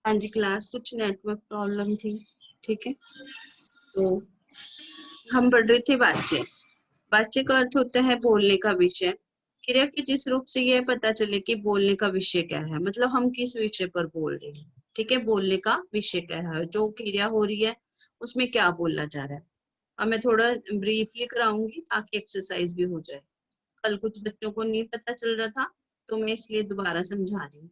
हाँ जी क्लास, कुछ network problem थी। ठीक है, तो हम पढ़ रहे थे वाच्य। वाच्य का अर्थ होता है बोलने का विषय। क्रिया के जिस रूप से यह पता चले कि बोलने का विषय क्या है, मतलब हम किस विषय पर बोल रहे हैं। ठीक है, बोलने का विषय क्या है, जो क्रिया हो रही है उसमें क्या बोला जा रहा है। अब मैं थोड़ा ब्रीफली कराऊंगी ताकि एक्सरसाइज भी हो जाए। कल कुछ बच्चों को नहीं पता चल रहा था, तो मैं इसलिए दोबारा समझा रही हूँ।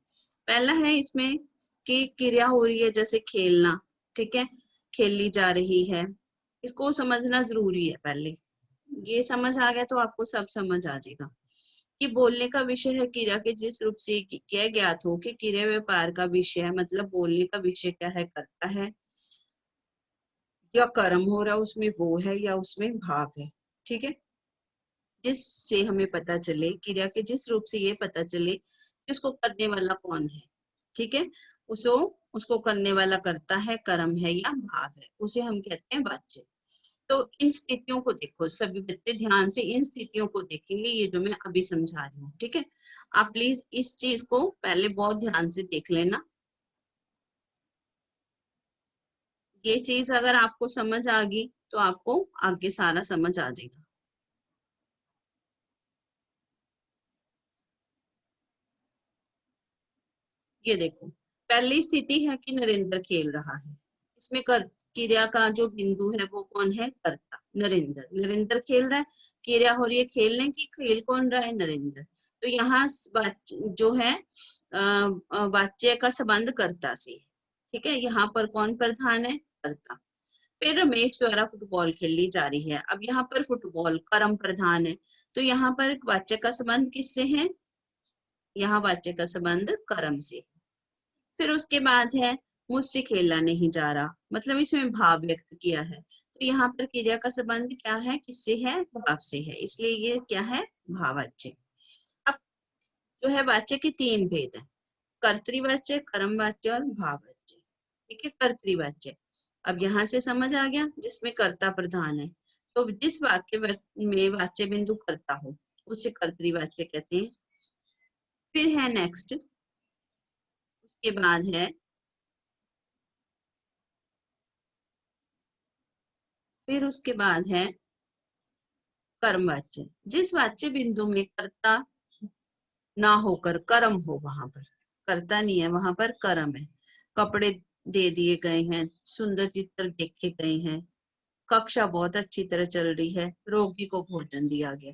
पहला है इसमें कि क्रिया हो रही है जैसे खेलना। ठीक है, खेली जा रही है, इसको समझना जरूरी है। पहले ये समझ आ गया तो आपको सब समझ आ जाएगा कि बोलने का विषय है क्रिया के जिस रूप से यह ज्ञात हो कि क्रिया व्यापार का विषय है, मतलब बोलने का विषय क्या है, करता है या कर्म हो रहा है उसमें वो है या उसमें भाव है। ठीक है, जिससे हमें पता चले, क्रिया के जिस रूप से ये पता चले कि उसको करने वाला कौन है। ठीक है, उसको उसको करने वाला करता है, कर्म है या भाव है, उसे हम कहते हैं वाच्य। तो इन स्थितियों को देखो, सभी बच्चे ध्यान से इन स्थितियों को देखेंगे, ये जो मैं अभी समझा रही हूँ। ठीक है, आप प्लीज इस चीज को पहले बहुत ध्यान से देख लेना। ये चीज अगर आपको समझ आ गई तो आपको आगे सारा समझ आ जाएगा। ये देखो, पहली स्थिति है कि नरेंद्र खेल रहा है। इसमें कर क्रिया का जो बिंदु है वो कौन है, कर्ता नरेंद्र। नरेंद्र खेल रहा है, क्रिया हो रही है खेलने की, खेल कौन रहा है, नरेंद्र। तो यहाँ जो है वाच्य का संबंध कर्ता से। ठीक है, यहाँ पर कौन प्रधान है, कर्ता। फिर रमेश द्वारा फुटबॉल खेली जा रही है। अब यहाँ पर फुटबॉल कर्म प्रधान है, तो यहाँ पर वाच्य का संबंध किससे है, यहाँ वाच्य का संबंध कर्म से। फिर उसके बाद है मुझसे खेला नहीं जा रहा, मतलब इसमें भाव व्यक्त किया है, तो यहाँ पर क्रिया का संबंध क्या है, किससे है, भाव से है, इसलिए ये क्या है, भाववाच्य। अब जो है वाच्य के तीन भेद है, कर्तृवाच्य, कर्मवाच्य और भाववाच्य। ठीक है, कर्तृवाच्य अब यहाँ से समझ आ गया, जिसमें कर्ता प्रधान है। तो जिस वाक्य में वाच्य बिंदु कर्ता हो उसे कर्तृवाच्य कहते हैं। फिर है नेक्स्ट, उसके बाद है, फिर उसके बाद है कर्मवाच्य। जिस वाच्य बिंदु में कर्ता ना होकर कर्म हो, वहां पर कर्ता नहीं है, वहां पर कर्म है। कपड़े दे दिए गए हैं, सुंदर चित्र देखे गए हैं, कक्षा बहुत अच्छी तरह चल रही है, रोगी को भोजन दिया गया।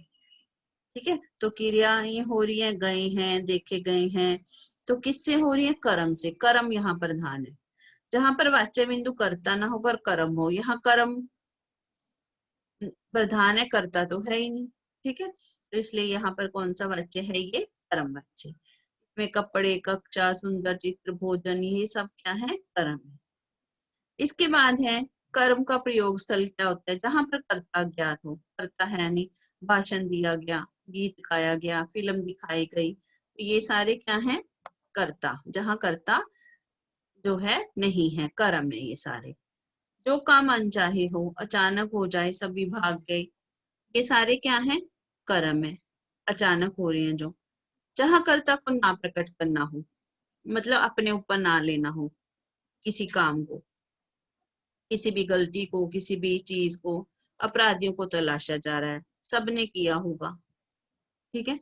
ठीक है, तो क्रियाएं हो रही है, गए हैं, देखे गए हैं, तो किससे हो रही है, कर्म से। कर्म यहाँ प्रधान है। जहां पर वाच्य बिंदु कर्ता ना होकर कर्म हो, यहाँ कर्म प्रधान है, कर्ता तो है ही नहीं। ठीक है, तो इसलिए यहाँ पर कौन सा वाच्य है, ये कर्म वाच्य। इसमें कपड़े, कक्षा, सुंदर चित्र, भोजन, ये सब क्या है, कर्म है। इसके बाद है कर्म का प्रयोग स्थल क्या होता है, जहां पर कर्ता ज्ञात हो, कर्ता है नहीं, भाषण दिया गया, गीत गाया गया, फिल्म दिखाई गई, तो ये सारे क्या है, कर्ता। जहां कर्ता जो है नहीं है, कर्म है ये सारे। जो काम अनचाहे हो, अचानक हो जाए, सभी भाग गए, ये सारे क्या है, कर्म है, अचानक हो रहे हैं जो। जहां कर्ता को ना प्रकट करना हो, मतलब अपने ऊपर ना लेना हो किसी काम को, किसी भी गलती को, किसी भी चीज को। अपराधियों को तलाशा जा रहा है, सबने किया होगा। ठीक है,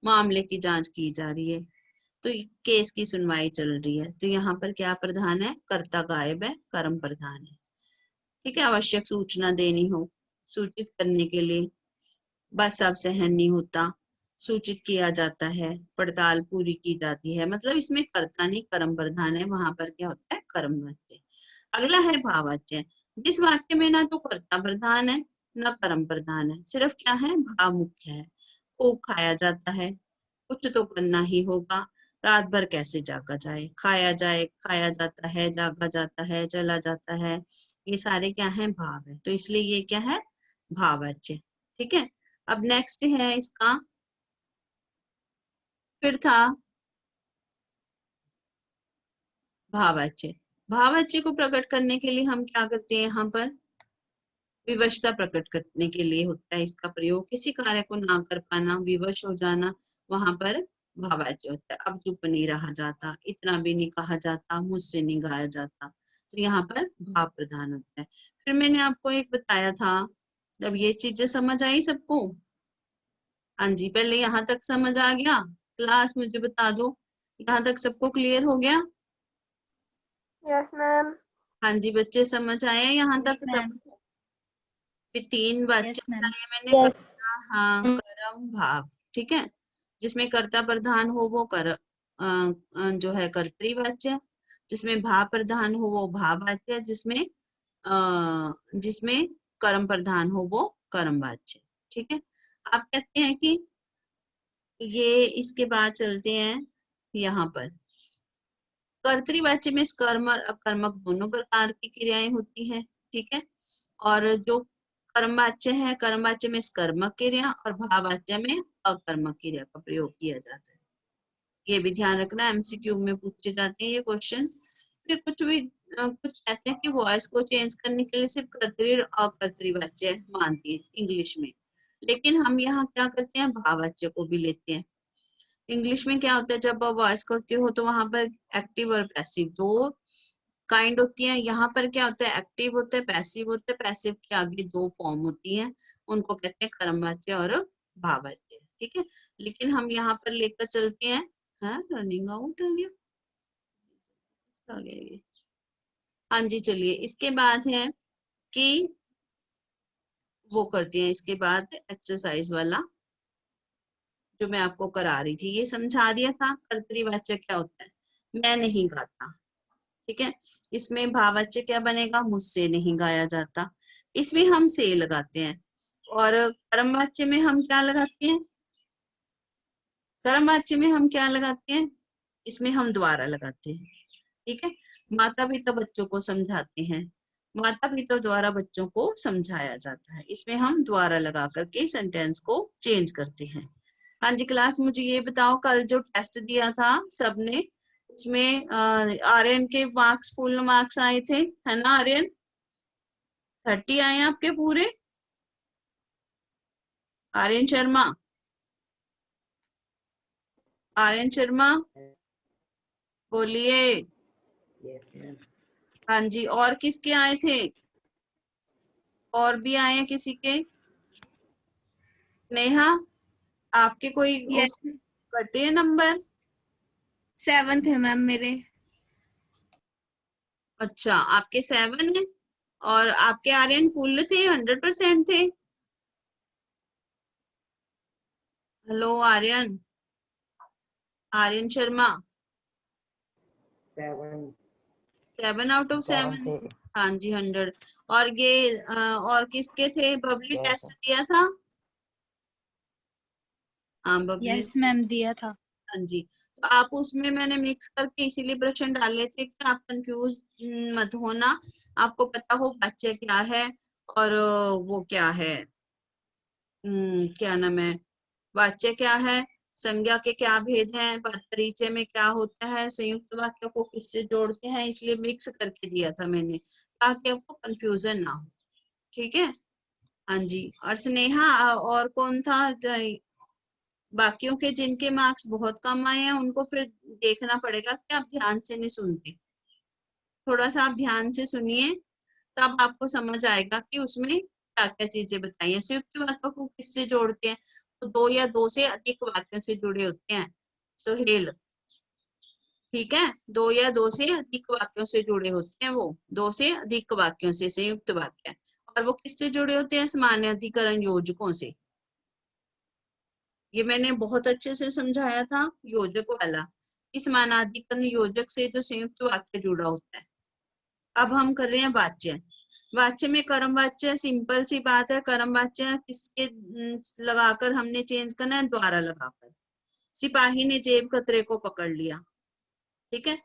मामले की जांच की जा रही है, तो केस की सुनवाई चल रही है, तो यहाँ पर क्या प्रधान है, कर्ता गायब है, कर्म प्रधान है। ठीक है, आवश्यक सूचना देनी हो, सूचित करने के लिए, बस अब सहन नहीं होता, सूचित किया जाता है, पड़ताल पूरी की जाती है, मतलब इसमें कर्ता नहीं कर्म प्रधान है, वहां पर क्या होता है, कर्म वाच्य। अगला है भाववाच्य। जिस वाक्य में ना तो कर्ता प्रधान है ना कर्म प्रधान है, सिर्फ क्या है, भाव मुख्य है। खूब खाया जाता है, कुछ तो करना ही होगा, रात भर कैसे जागा जाए, खाया जाए, खाया जाता है, जागा जाता है, चला जाता है, ये सारे क्या है, भाव है, तो इसलिए ये क्या है, भाववाच्य। ठीक है, अब नेक्स्ट है इसका, फिर था भाववाच्य। भाववाच्य को प्रकट करने के लिए हम क्या करते हैं, यहाँ पर विवशता प्रकट करने के लिए होता है इसका प्रयोग। किसी कार्य को ना कर पाना, विवश हो जाना, वहां पर भाववाच्य होता है। अब चुप नहीं रहा जाता, इतना भी नहीं कहा जाता, मुझसे नहीं गाया जाता, तो यहाँ पर भाव प्रधान होता है। फिर मैंने आपको एक बताया था, जब ये चीजें समझ आई सबको? हाँ जी, पहले यहाँ तक समझ आ गया? क्लास मुझे बता दो, यहाँ तक सबको क्लियर हो गया? Yes ma'am. हाँ जी बच्चे, समझ आया यहाँ तक सबको? फिर 3 वाच्य बताए मैंने, यस। कर्ता, हाँ, कर्म, भाव। ठीक है, जिसमें कर्ता प्रधान हो वो जो है कर्तृवाच्य, जिसमें भाव प्रधान हो वो भाववाच्य, जिसमें कर्म प्रधान हो वो कर्मवाच्य। ठीक है, आप कहते हैं कि ये, इसके बाद चलते हैं यहाँ पर। कर्तृवाच्य में कर्म और अकर्मक दोनों प्रकार की क्रियाएं होती हैं। ठीक है, और जो कर्मवाच्य है, कर्मवाच्य में कर्मक क्रिया और भाववाच्य में अकर्मक क्रिया का प्रयोग किया जाता है। ये भी ध्यान रखना, एमसीक्यू में पूछे जाते हैं ये क्वेश्चन। फिर कुछ कहते हैं कि वॉइस को चेंज करने के लिए सिर्फ कर्तरी और अकर्तृवाच्य मानती है इंग्लिश में, लेकिन हम यहाँ क्या करते हैं, भाववाच्य को भी लेते हैं। इंग्लिश में क्या होता है, जब आप वॉइस करते हो तो वहां पर एक्टिव और पैसिव दो काइंड होती है। यहाँ पर क्या होता है, एक्टिव होता है, पैसिव होता है, पैसिव के आगे 2 फॉर्म होती हैं, उनको कहते हैं कर्मवाच्य और भाववाच्य। ठीक है, लेकिन हम यहाँ पर लेकर चलते हैं, हाँ रनिंग आउट हो गया, आ गया ये। हाँ जी, चलिए इसके बाद है कि वो करते हैं, इसके बाद एक्सरसाइज वाला जो मैं आपको करा रही थी, ये समझा दिया था। कर्तृवाच्य क्या होता है, मैं नहीं गाता। ठीक है, इसमें भाववाच्य क्या बनेगा, मुझसे नहीं गाया जाता। इसमें हम से लगाते हैं। और कर्मवाच्य में हम क्या लगाते हैं, कर्मवाच्य में हम क्या लगाते हैं, इसमें हम द्वारा लगाते हैं। ठीक है, माता पिता बच्चों को समझाते हैं, माता पिता द्वारा बच्चों को समझाया जाता है, इसमें हम द्वारा लगा करके सेंटेंस को चेंज करते हैं। हाँ जी क्लास, मुझे ये बताओ, कल जो टेस्ट दिया था सबने, उसमें आर्यन के मार्क्स, फुल मार्क्स आए थे, है ना आर्यन? 30 आए आपके पूरे? आर्यन शर्मा, आर्यन शर्मा बोलिए। हाँ जी, और किसके आए थे? और भी आए हैं किसी के? स्नेहा, आपके कोई यस, उस कटे हैं नंबर? 7 है मैम मेरे। अच्छा, आपके 7 है, और आपके आर्यन फुल थे, 100% थे? Hello Aryan, Aryan Sharma, 7 out of 7? हाँ जी 100। और ये और किसके थे, बबली टेस्ट दिया था? हाँ बबली, यस मैम, दिया था। हाँ जी। तो आप उसमें मैंने मिक्स करके इसीलिए प्रश्न डाले थे कि आप कंफ्यूज मत होना, आपको पता हो वाच्य क्या है और वो क्या है, क्या नाम है, वाच्य क्या है, संज्ञा के क्या भेद हैं, परिचय में क्या होता है, संयुक्त वाक्य को किससे जोड़ते हैं, इसलिए मिक्स करके दिया था मैंने, ताकि आपको कंफ्यूजन ना हो। ठीक है, हाँ जी। और स्नेहा, और कौन था, बाकियों के जिनके मार्क्स बहुत कम आए हैं उनको फिर देखना पड़ेगा कि आप ध्यान से नहीं सुनते, थोड़ा सा आप ध्यान से सुनिए, तब आपको समझ आएगा कि उसमें क्या क्या चीजें बताई हैं। संयुक्त वाक्यों को किससे जोड़ते हैं, तो 2 या 2 से अधिक वाक्यों से जुड़े होते हैं, सोहेल। ठीक है, 2 या 2 से अधिक वाक्यों से जुड़े होते हैं, वो 2 से अधिक वाक्यों से संयुक्त वाक्य, और वो किससे जुड़े होते हैं, सामान्यधिकरण योजकों से। ये मैंने बहुत अच्छे से समझाया था, योजक वाला, इस मानाधिकरण योजक से जो संयुक्त वाक्य जुड़ा होता है। अब हम कर रहे हैं वाच्य। वाच्य में कर्म वाच्य, सिंपल सी बात है, कर्म वाच्य किसके लगाकर हमने चेंज करना है, द्वारा लगाकर। सिपाही ने जेब कतरे को पकड़ लिया। ठीक है,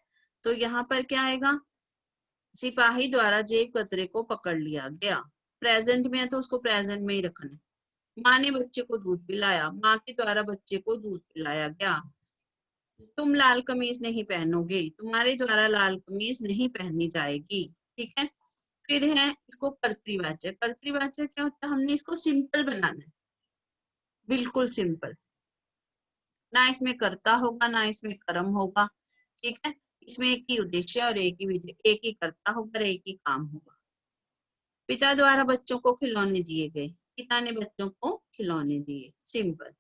तो यहाँ पर क्या आएगा, सिपाही द्वारा जेब कतरे को पकड़ लिया गया। प्रेजेंट में है तो उसको प्रेजेंट में ही रखना है। माँ ने बच्चे को दूध पिलाया, माँ के द्वारा बच्चे को दूध पिलाया गया। तुम लाल कमीज नहीं पहनोगे, तुम्हारे द्वारा लाल कमीज नहीं पहनी जाएगी। ठीक है, फिर है इसको कर्तृवाच्य। कर्तृवाच्य क्या होता है, हमने इसको सिंपल बनाना है, बिल्कुल सिंपल। ना इसमें कर्ता होगा ना इसमें कर्म होगा, ठीक है। इसमें एक ही उद्देश्य और एक ही विधि, एक ही कर्ता होगा और एक ही काम होगा। पिता द्वारा बच्चों को खिलौने दिए गए, पिता ने बच्चों को खिलौने दिए, सिंपल।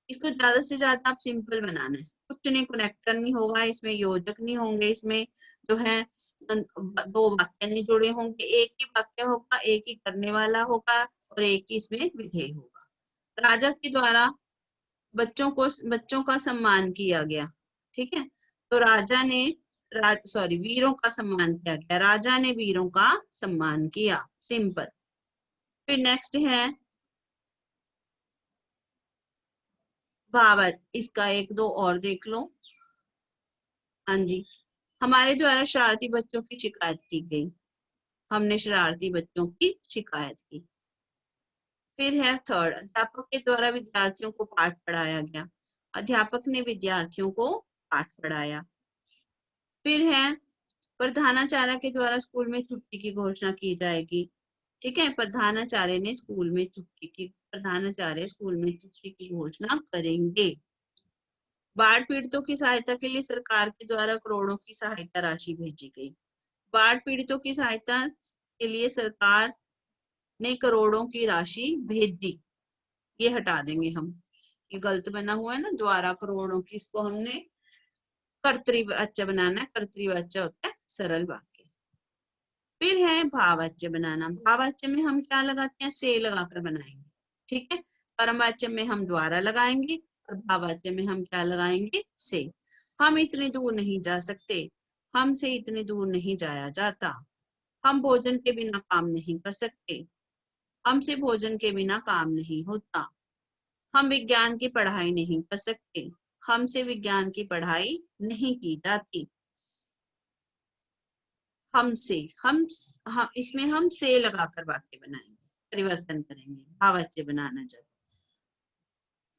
इसको ज्यादा से ज्यादा आप सिंपल बनाना है, कुछ नहीं, कनेक्टर नहीं होगा इसमें, योजक नहीं होंगे इसमें, जो है दो वाक्य नहीं जुड़े होंगे, एक ही वाक्य होगा, एक ही करने वाला होगा और एक ही इसमें विधेय होगा। राजा के द्वारा बच्चों का सम्मान किया गया, ठीक है। तो राजा ने वीरों का सम्मान किया गया, राजा ने वीरों का सम्मान किया, सिंपल। फिर नेक्स्ट है भावार्थ, इसका एक दो और देख लो। हाँ जी, हमारे द्वारा शरारती बच्चों की शिकायत की गई, हमने शरारती बच्चों की शिकायत की। फिर है थर्ड, अध्यापक के द्वारा विद्यार्थियों को पाठ पढ़ाया गया, अध्यापक ने विद्यार्थियों को पाठ पढ़ाया। फिर है प्रधानाचार्य के द्वारा स्कूल में छुट्टी की घोषणा की जाएगी, ठीक है। प्रधानाचार्य स्कूल में छुट्टी की घोषणा करेंगे। बाढ़ पीड़ितों की सहायता के लिए सरकार के द्वारा करोड़ों की सहायता राशि भेजी गई, बाढ़ पीड़ितों की सहायता के लिए सरकार ने करोड़ों की राशि भेज दी, ये हटा देंगे हम, ये गलत बना हुआ है ना, द्वारा करोड़ों की, इसको हमने कर्तृवाच्य बनाना है, कर्तृवाच्य होता है सरल वाक्य। फिर है भाववाच्य बनाना, भाववाच्य में हम क्या लगाते हैं, से लगाकर बनाएंगे, ठीक है। कर्मवाच्य में हम द्वारा लगाएंगे और भाववाच्य में हम क्या लगाएंगे, से। हम इतनी दूर नहीं जा सकते, हमसे इतनी दूर नहीं जाया जाता, हम भोजन के बिना काम नहीं कर सकते, हमसे भोजन के बिना काम नहीं होता, हम विज्ञान की पढ़ाई नहीं कर सकते, हमसे विज्ञान की पढ़ाई नहीं की जाती। हमसे, हम इसमें हम से लगाकर वाक्य बनाएंगे, परिवर्तन करेंगे, भाववाच्य बनाना जब।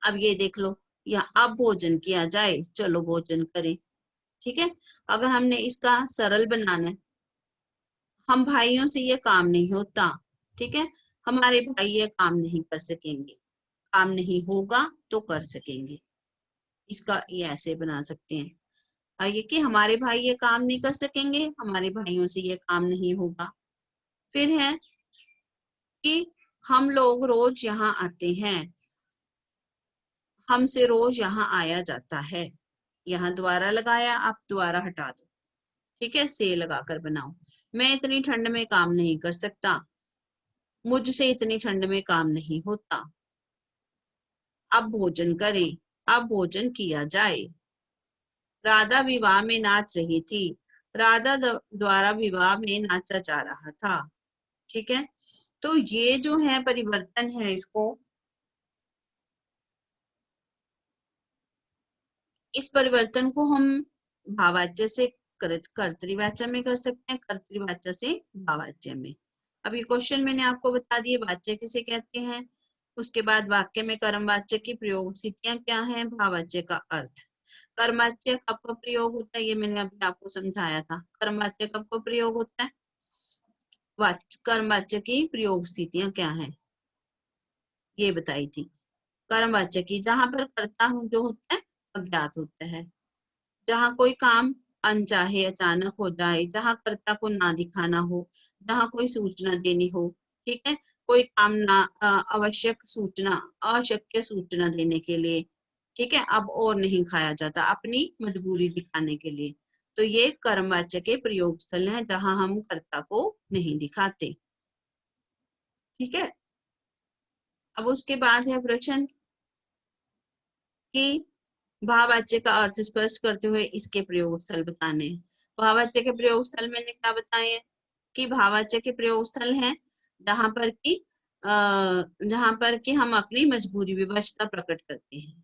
अब ये देख लो, यहाँ अब भोजन किया जाए, चलो भोजन करें, ठीक है। अगर हमने इसका सरल बनाना है, हम भाइयों से ये काम नहीं होता, ठीक है, हमारे भाई ये काम नहीं कर सकेंगे, काम नहीं होगा तो कर सकेंगे, इसका ये ऐसे बना सकते हैं। आइए कि हमारे भाई ये काम नहीं कर सकेंगे, हमारे भाइयों से ये काम नहीं होगा। फिर है कि हम लोग रोज यहाँ आते हैं, हमसे रोज यहाँ आया जाता है, यहाँ द्वारा लगाया, आप द्वारा हटा दो, ठीक है, से लगाकर बनाओ। मैं इतनी ठंड में काम नहीं कर सकता, मुझसे इतनी ठंड में काम नहीं होता। अब भोजन करें, अब भोजन किया जाए। राधा विवाह में नाच रही थी, राधा द्वारा विवाह में नाचा जा रहा था, ठीक है। तो ये जो है परिवर्तन है, इसको, इस परिवर्तन को हम भाववाच्य से कर्तृवाच्य में कर सकते हैं, कर्तृवाच्य से भाववाच्य में। अब ये क्वेश्चन मैंने आपको बता दिए, वाच्य किसे कहते हैं, उसके बाद वाक्य में कर्मवाच्य की प्रयोग स्थितियां क्या हैं, भाववाच्य का अर्थ। कर्मवाच्य कब कब प्रयोग होता है, ये मैंने अभी आपको समझाया था, कर्मवाच्य कब कब प्रयोग होता है, कर्मवाच्य की प्रयोग स्थितियां क्या हैं ये बताई थी। कर्मवाच्य की, जहां पर कर्ता जो होता है अज्ञात होता है, जहाँ कोई काम अनचाहे अचानक हो जाए, जहाँ कर्ता को ना दिखाना हो, जहाँ कोई सूचना देनी हो, ठीक है, कोई काम ना अशक्य सूचना देने के लिए, ठीक है, अब और नहीं खाया जाता, अपनी मजबूरी दिखाने के लिए, तो ये कर्मवाच्य के प्रयोग स्थल है जहां हम कर्ता को नहीं दिखाते, ठीक है। अब उसके बाद है प्रश्न कि भाववाच्य का अर्थ स्पष्ट करते हुए इसके प्रयोग स्थल बताने। भाववाच्य के प्रयोग स्थल मैंने क्या बताए हैं कि भाववाच्य के प्रयोग स्थल हैं जहां पर कि हम अपनी मजबूरी विवशता प्रकट करते हैं,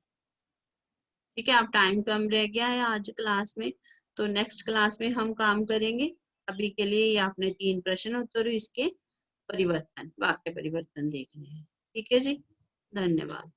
ठीक है। अब टाइम कम रह गया है आज क्लास में, तो नेक्स्ट क्लास में हम काम करेंगे। अभी के लिए ये आपने 3 प्रश्न उत्तर इसके परिवर्तन, वाक्य परिवर्तन देखने हैं, ठीक है जी, धन्यवाद।